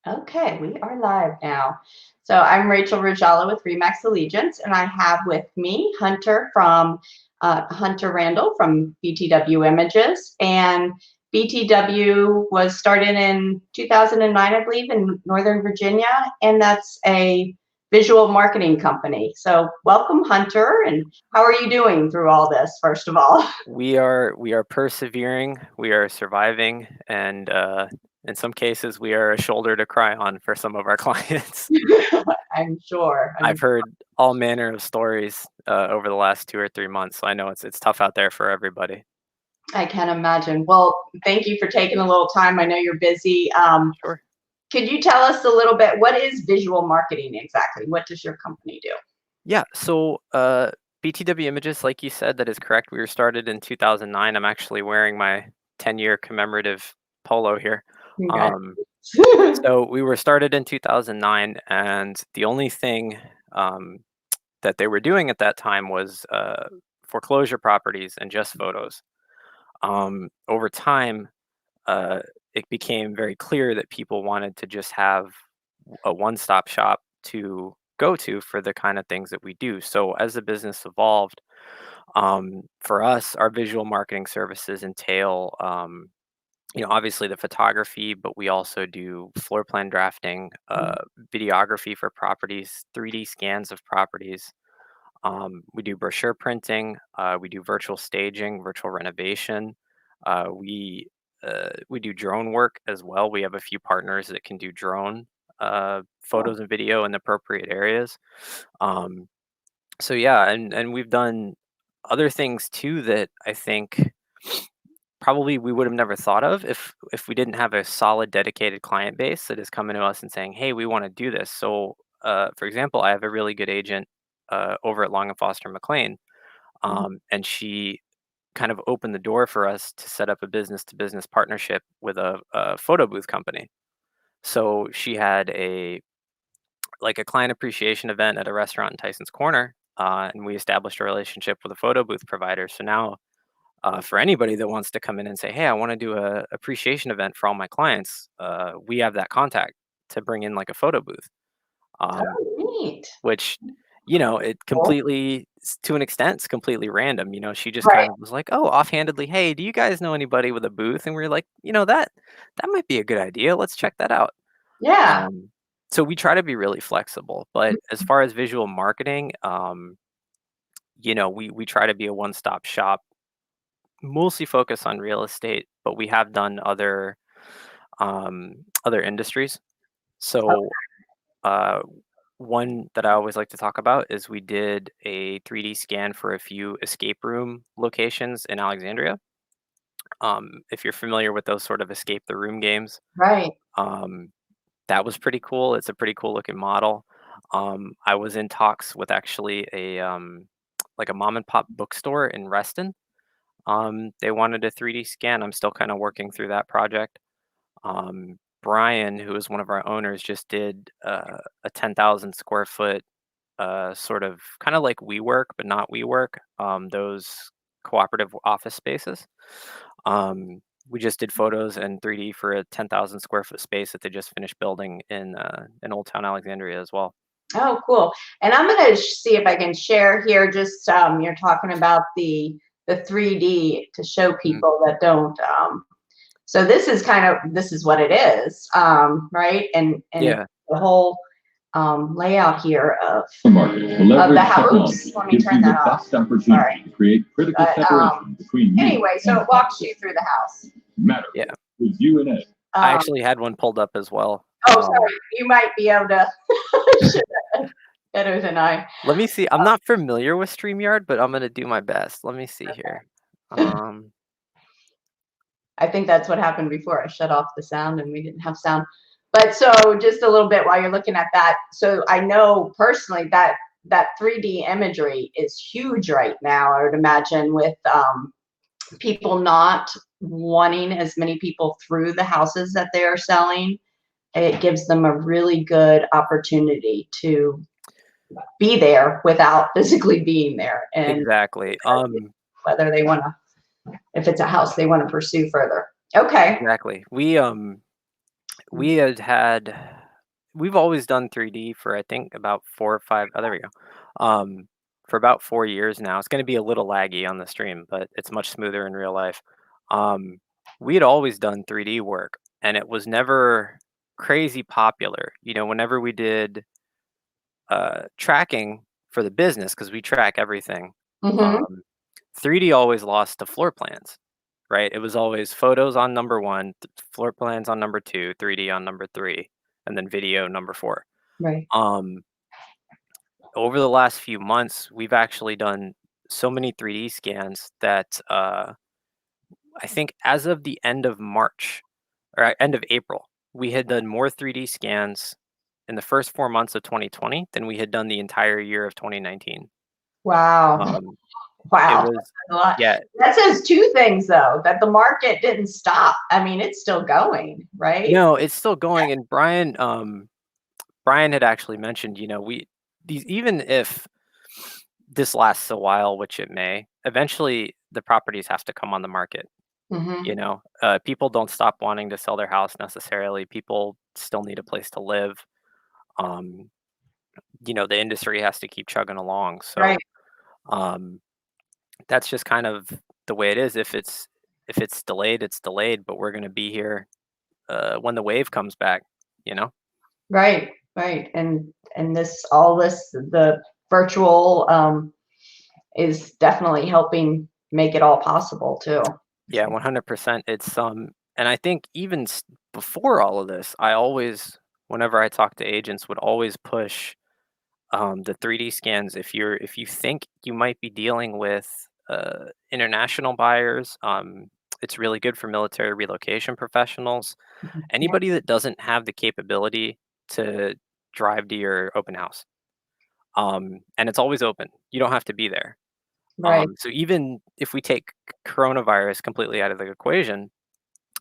Okay, we are live now. So I'm Rachel Rajala with Remax Allegiance, and I have with me Hunter from Hunter Randel from BTW Images. And BTW was started in 2009, I believe, in Northern Virginia, and that's a visual marketing company. So welcome, Hunter, and how are you doing through all this, first of all? We are persevering, we are surviving, and in some cases, we are a shoulder to cry on for some of our clients. I'm sure. I've heard all manner of stories over the last 2 or 3 months, so I know it's tough out there for everybody. I can imagine. Well, thank you for taking a little time. I know you're busy. Sure. Could you tell us a little bit, what is visual marketing exactly? What does your company do? Yeah, so BTW Images, like you said, that is correct. We were started in 2009. I'm actually wearing my 10-year commemorative polo here. Um, Congratulations. so we were started in 2009, and the only thing um, that they were doing at that time was foreclosure properties and just photos. Over time, uh, it became very clear that people wanted to just have a one-stop shop to go to for the kind of things that we do. So as the business evolved, for us, our visual marketing services entail, obviously the photography, but we also do floor plan drafting, videography for properties, 3D scans of properties. We do brochure printing. We do virtual staging, virtual renovation. We do drone work as well. We have a few partners that can do drone photos and video in appropriate areas. Um, so yeah, and we've done other things too that I think probably we would have never thought of if we didn't have a solid dedicated client base that is coming to us and saying, hey, we want to do this. So for example, I have a really good agent over at Long and Foster McLean, and she kind of opened the door for us to set up a business to business partnership with a photo booth company. So she had a client appreciation event at a restaurant in Tyson's Corner, and we established a relationship with a photo booth provider. So now, for anybody that wants to come in and say, "Hey, I want to do a appreciation event for all my clients," we have that contact to bring in like a photo booth, um, Oh, neat. which it Cool. completely, to an extent, it's completely random. She just Right. kind of was like, "Oh, offhandedly, hey, do you guys know anybody with a booth?" And we are like, that might be a good idea. Let's check that out. Yeah. Um, so we try to be really flexible, but as far as visual marketing, we try to be a one-stop shop, mostly focus on real estate, but we have done other industries. So uh, one that I always like to talk about is we did a 3D scan for a few escape room locations in Alexandria. If you're familiar with those sort of escape the room games, Right. um, that was pretty cool. It's a pretty cool looking model. I was in talks with actually like a mom and pop bookstore in Reston. They wanted a 3D scan. I'm still kind of working through that project. Brian, who is one of our owners, just did a 10,000 square foot sort of kind of like WeWork, but not WeWork. Those cooperative office spaces. We just did photos and 3D for a 10,000 square foot space that they just finished building in Old Town Alexandria as well. Oh, cool. And I'm going to see if I can share here. Just you're talking about the 3D to show Mhm. people that don't. So this is what it is, right? And it's Yeah, the whole layout here of Markets to the leverage house. Oops, technology let me gives turn you the that off. best opportunity Sorry. to create critical But separation between you anyway, so and it walks you through the house. matter yeah. with you and Ed. I Um, actually had one pulled up as well. oh, sorry. You might be able to better than I. Let me see. I'm not familiar with StreamYard, but I'm gonna do my best. Let me see here. Um, I think that's what happened before. I shut off the sound and we didn't have sound. But so just a little bit while you're looking at that. So I know personally that that 3D imagery is huge right now, I would imagine, with people not wanting as many people through the houses that they are selling. It gives them a really good opportunity to be there without physically being there, and exactly. whether they want to, if it's a house they want to pursue further. Okay. Exactly. We had we've always done 3D for I think about 4 or 5. Oh, there we go. For about 4 years now. It's going to be a little laggy on the stream, but it's much smoother in real life. We had always done 3D work, and it was never crazy popular. You know, whenever we did tracking for the business, because we track everything, Mm-hmm. 3D always lost to floor plans, right? It was always photos on number one, floor plans on number two, 3D on number three, and then video number four. Right. Over the last few months, we've actually done so many 3D scans that I think as of the end of March or end of April, we had done more 3D scans in the first 4 months of 2020 than we had done the entire year of 2019. Wow. It Wow. was, That's a lot. yeah, That says two things though, that the market didn't stop. I mean, it's still going, right? no, it's still going. And Brian had actually mentioned, you know, even if this lasts a while, which it may, eventually the properties have to come on the market. Mm-hmm. You know, people don't stop wanting to sell their house necessarily. People still need a place to live. Um, you know, the industry has to keep chugging along. So Right. that's just kind of the way it is. If it's delayed, it's delayed. But we're going to be here when the wave comes back. You know. Right. Right. And the virtual is definitely helping make it all possible too. Yeah, 100%. It's and I think even before all of this, I always, whenever I talk to agents, would always push the 3D scans. If you think you might be dealing with international buyers, it's really good for military relocation professionals. Yeah. Anybody that doesn't have the capability to drive to your open house, and it's always open. You don't have to be there. Right. So even if we take coronavirus completely out of the equation,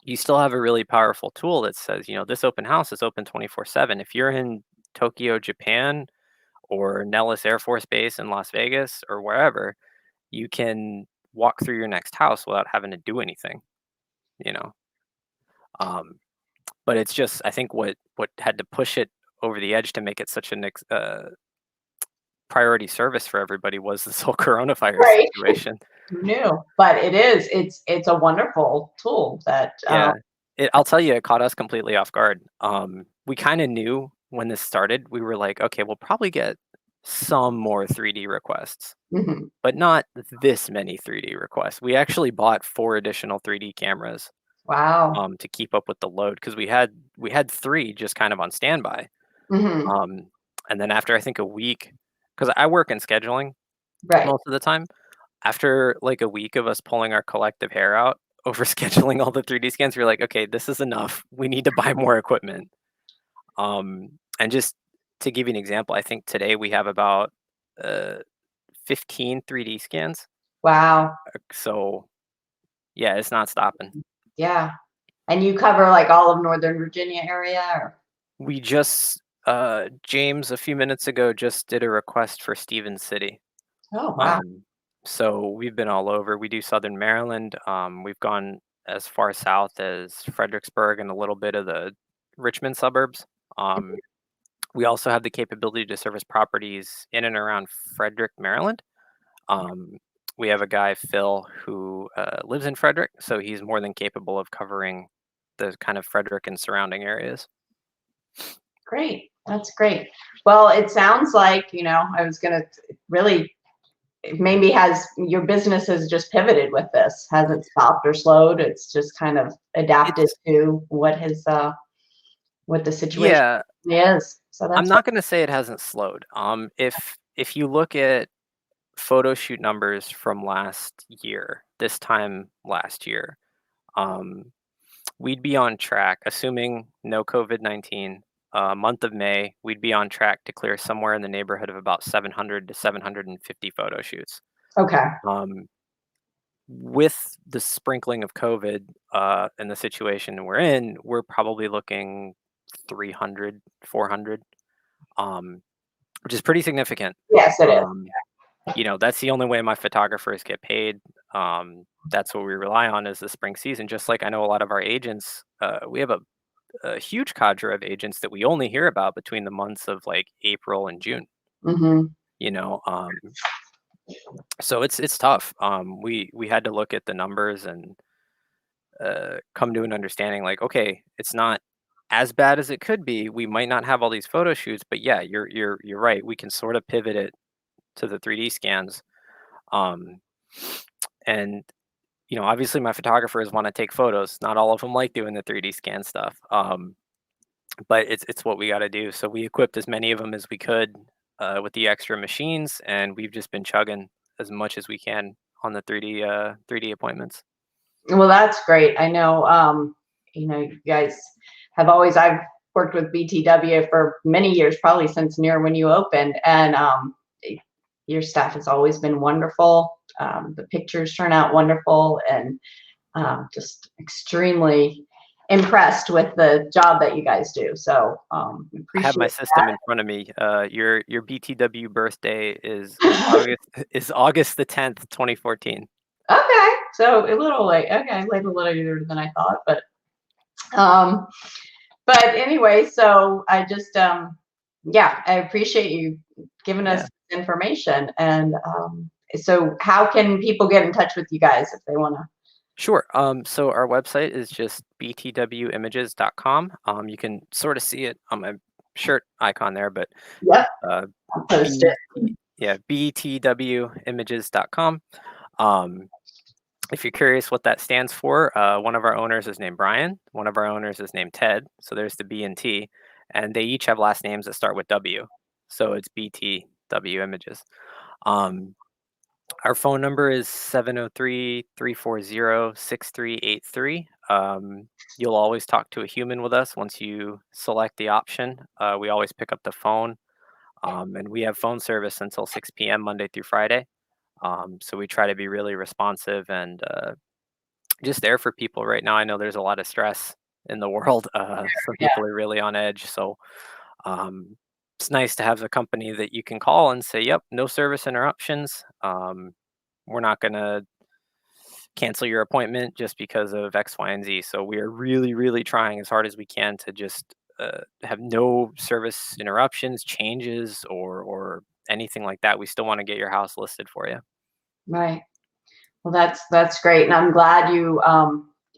you still have a really powerful tool that says, you know, this open house is open 24/7. If you're in Tokyo, Japan, or Nellis Air Force Base in Las Vegas or wherever, you can walk through your next house without having to do anything, you know. But it's just, I think what had to push it over the edge to make it such a priority service for everybody was this whole coronavirus Right. situation. Who knew? But it's a wonderful tool that Yeah, I'll tell you, it caught us completely off guard. We kind of knew when this started. We were like, okay, we'll probably get some more 3D requests, mhm. but not this many 3D requests. We actually bought 4 additional 3D cameras Wow. to keep up with the load because we had 3 just kind of on standby. Hmm. And then after I think a week, because I work in scheduling Right. most of the time, after like a week of us pulling our collective hair out over scheduling all the 3D scans, we're like, okay, this is enough. We need to buy more equipment. And just to give you an example, I think today we have about uh, 15 3D scans. Wow. So yeah, it's not stopping. Yeah. And you cover like all of Northern Virginia area or? We just James a few minutes ago just did a request for Stevens City. Oh, wow. So we've been all over. We do Southern Maryland. We've gone as far south as Fredericksburg and a little bit of the Richmond suburbs. We also have the capability to service properties in and around Frederick, Maryland. We have a guy, Phil, who lives in Frederick, so he's more than capable of covering the kind of Frederick and surrounding areas. Great. That's great. Well, it sounds like, I was going to really, maybe your business has just pivoted with this, hasn't stopped or slowed. It's just kind of adapted It's to what the situation Yeah, is. So I'm that's not going to say it hasn't slowed. If you look at photo shoot numbers from last year, this time last year, um, we'd be on track, assuming no COVID-19. Month of May, we'd be on track to clear somewhere in the neighborhood of about 700 to 750 photo shoots. okay. Um, with the sprinkling of COVID and the situation we're in, we're probably looking 300, 400, which is pretty significant. Yes, it is. Um, that's the only way my photographers get paid. That's what we rely on is the spring season. Just like I know a lot of our agents, we have a a huge cadre of agents that we only hear about between the months of like April and June. Mm-hmm. You know, so it's tough. We had to look at the numbers and come to an understanding like, okay, it's not as bad as it could be. We might not have all these photo shoots, but yeah, you're right. We can sort of pivot it to the 3D scans. Um, and you know, obviously my photographers want to take photos. Not all of them like doing the 3D scan stuff. But it's what we got to do. So we equipped as many of them as we could with the extra machines, and we've just been chugging as much as we can on the 3D appointments. Well, that's great. I know, you guys have always, I've worked with BTW for many years, probably since near when you opened, and your staff has always been wonderful. The pictures turn out wonderful, and just extremely impressed with the job that you guys do. So I appreciate have my system in front of me. Your BTW birthday is August the 10th, 2014. Okay, so a little late. Okay, late a little later than I thought, um, but anyway, so I just yeah, I appreciate you giving us information. And so how can people get in touch with you guys if they want to? Sure. So our website is just btwimages.com. You can sort of see it on my shirt icon there, but Yep, uh, I'll post it. yeah, btwimages.com. If you're curious what that stands for, one of our owners is named Brian. One of our owners is named Ted. So there's the B and T, and they each have last names that start with W. So it's BTW Images. Our phone number is 703-340-6383. You'll always talk to a human with us once you select the option. We always pick up the phone, and we have phone service until 6 p.m. Monday through Friday. So we try to be really responsive and just there for people right now. I know there's a lot of stress in the world. Some Yeah, people are really on edge. So it's nice to have a company that you can call and say, yep, no service interruptions. We're not going to cancel your appointment just because of X, Y, and Z. So we are really, really trying as hard as we can to just have no service interruptions, changes, or anything like that. We still want to get your house listed for you. right. Well, that's great, and I'm glad you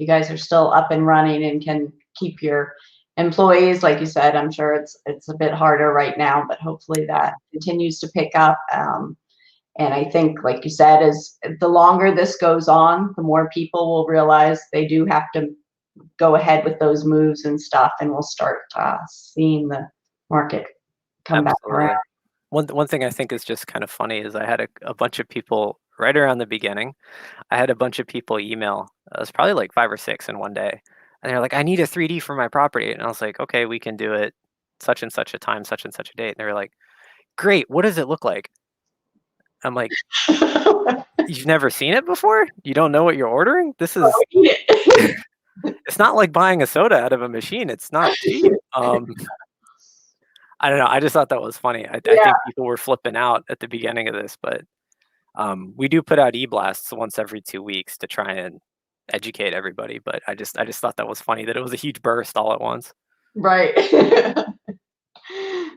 guys are still up and running and can keep your employees. Like you said, I'm sure it's a bit harder right now, but hopefully that continues to pick up. And I think, like you said, as the longer this goes on, the more people will realize they do have to go ahead with those moves and stuff, and we'll start seeing the market come back Absolutely. around. One thing I think is just kind of funny is I had a bunch of people right around the beginning. I had a bunch of people email. It was probably like 5 or 6 in one day, and they're like, "I need a 3D for my property," and I was like, "Okay, we can do it such and such a time, such and such a date." And they were like, "Great, what does it look like?" I'm like, "You've never seen it before? You don't know what you're ordering? This is it's not like buying a soda out of a machine. It's not cheap." I don't know. I just thought that was funny. I Yeah, think people were flipping out at the beginning of this, but we do put out e-blasts once every 2 weeks to try and educate everybody. But I just thought that was funny that it was a huge burst all at once. right.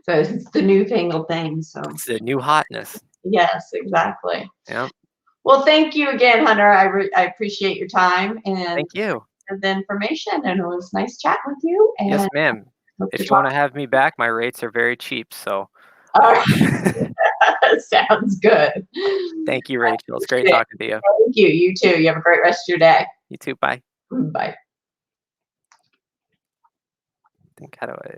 So it's the newfangled thing. So It's the new hotness. yes, exactly. Yeah. Well, thank you again, Hunter. I appreciate your time and Thank you. the information, and it was nice chatting with you. Yes, And ma'am. hope to If you want talk. to have me back, my rates are very cheap. So All right. Sounds good. thank you, Rachel. It's great Appreciate it. talking to you. Thank you. You too. You have a great rest of your day. You too. Bye. Bye. I think how do I